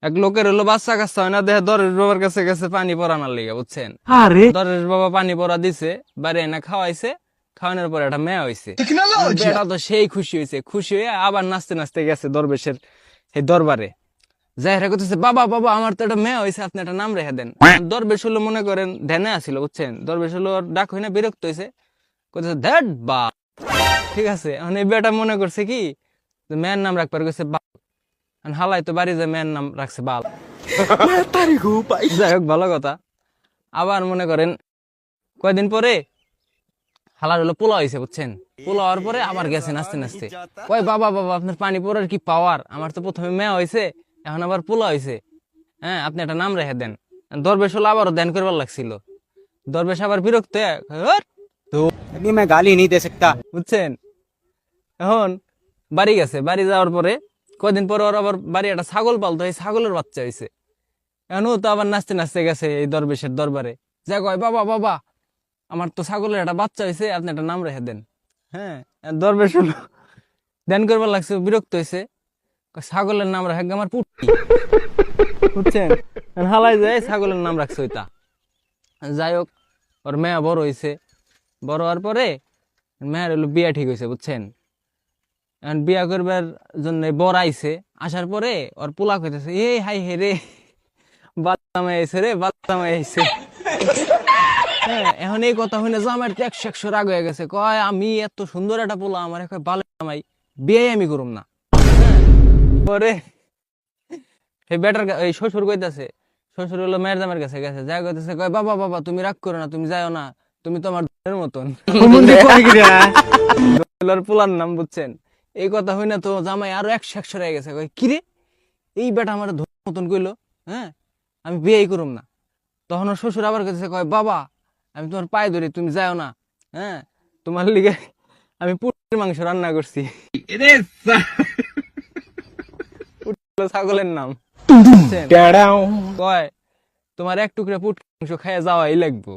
এক লোকের হলো বাচ্চা কাচ্চা হয় না, দেখে দরেশ বাবার কাছে গেছে পানি পরানোর লেগে, বুঝছেন? দরেশ বাবা পানি পরা দিছে, বাড়ি এনে খাওয়াইছে, খাওয়ানোর পরে একটা মেয়ে হয়েছে। বেটা তো সেই খুশি হয়েছে, খুশি হয়ে আবার নাচতে নাচতে গেছে দরবেশের এই দরবারে। যাই করতেছে, বাবা বাবা আমার তো একটা মেয়ে হয়েছে, আপনি একটা নাম রেখে দেন। দরবেশ হলো মনে করেন ধ্যানে আসিল, বুঝছেন? দরবেশ হলো ডাক হই না, বিরক্ত হয়েছে, করতেছে ধ্যাট বা। ঠিক আছে, এখন এই বেটা মনে করছে কি মেয়ের নাম রাখবার গেছে বাল, হালাই তো বাড়ি যায় মেয়ের নাম রাখছে বাল। যাই হোক, ভালো কথা। আবার মনে করেন কয়দিন পরে হালার হলো পোলা হয়েছে, বুঝছেন? পোলা হওয়ার পরে আবার গেছে নাচতে নাচতে, কয় বাবা বাবা আপনার পানি পড়ার কি পাওয়ার, আমার তো প্রথমে মেয়ে হয়েছে, এখন আবার পোলা হয়েছে, হ্যাঁ আপনি একটা নাম রেখে দেন। দরবেশ হলো আবারও ধ্যান করবার লাগছিল, দরবেশ আবার বিরক্ত হয়ে, "হ্যাট, ধুর।" मैं गाली नहीं दे सकता। বুঝছেন? এখন বাড়ি গেছে, বাড়ি যাওয়ার পরে কয়দিন পরে ওর আবার বাড়ি একটা ছাগল পালতো, এই ছাগলের বাচ্চা হয়েছে। এখন ও তো আবার নাচতে নাচতে গেছে এই দরবেশের দরবারে, যা কয় বাবা বাবা আমার তো ছাগলের একটা বাচ্চা হয়েছে, আপনি একটা নাম রেখে দেন। হ্যাঁ, দরবেশ হলো ধ্যান করবার লাগছে, বিরক্ত হয়েছে, কয়, ছাগলের নাম রাখে আমার পুটকি। বুঝছেন? এখন হালাই যায় ছাগলের নাম রাখছে ওইটা। যাই হোক, ওর মেয়া বড় হয়েছে, বড় হওয়ার পরে মেয়ের হলো বিয়া ঠিক হয়েছে, বুঝছেন? এখন বিয়া করবার জন্য বর আইছে, আসার পরে ওর পোলা কইতেছে, এই হাই হে রে, বাচ্চা মেয়ে আইছে রে, বাচ্চা মেয়ে আইছে। হ্যাঁ, এখন এই কথা শুনে জামাইয়ের তো 100 রাগ হয়ে গেছে, কয় আমি এত সুন্দর একটা পোলা, আমার কয় ভালো জামাই, বিয়ে আমি করুম না। হ্যাঁ, পরে এই বেটার এই শ্বশুর কইতাছে, শ্বশুর হলো মেয়ের জামাইয়ের কাছে গেছে, যা কইতেছে, কয় বাবা বাবা তুমি রাগ করো না, তুমি যাও না, তুমি তো আমার বোনের মতন। পোলার নাম, বুঝছেন? এই কথা হই না তো জামাই আরো 100 রয়ে গেছে, কয় কিরে এই বেটা আমার মতন কইলো, হ্যাঁ আমি বিয়েই করুম না। তখন ওর শ্বশুর আবার কাছে কয় বাবা আমি তোমার পায়ে ধরি, তুমি যাও না, হ্যাঁ তোমার লিগে আমি পুটির মাংস রান্না করছি। পুটি হলো ছাগলের নাম, বুঝছেন? কয় তোমার এক টুকরা পুটির মাংস খাইয়া যাওয়াই লাগবো।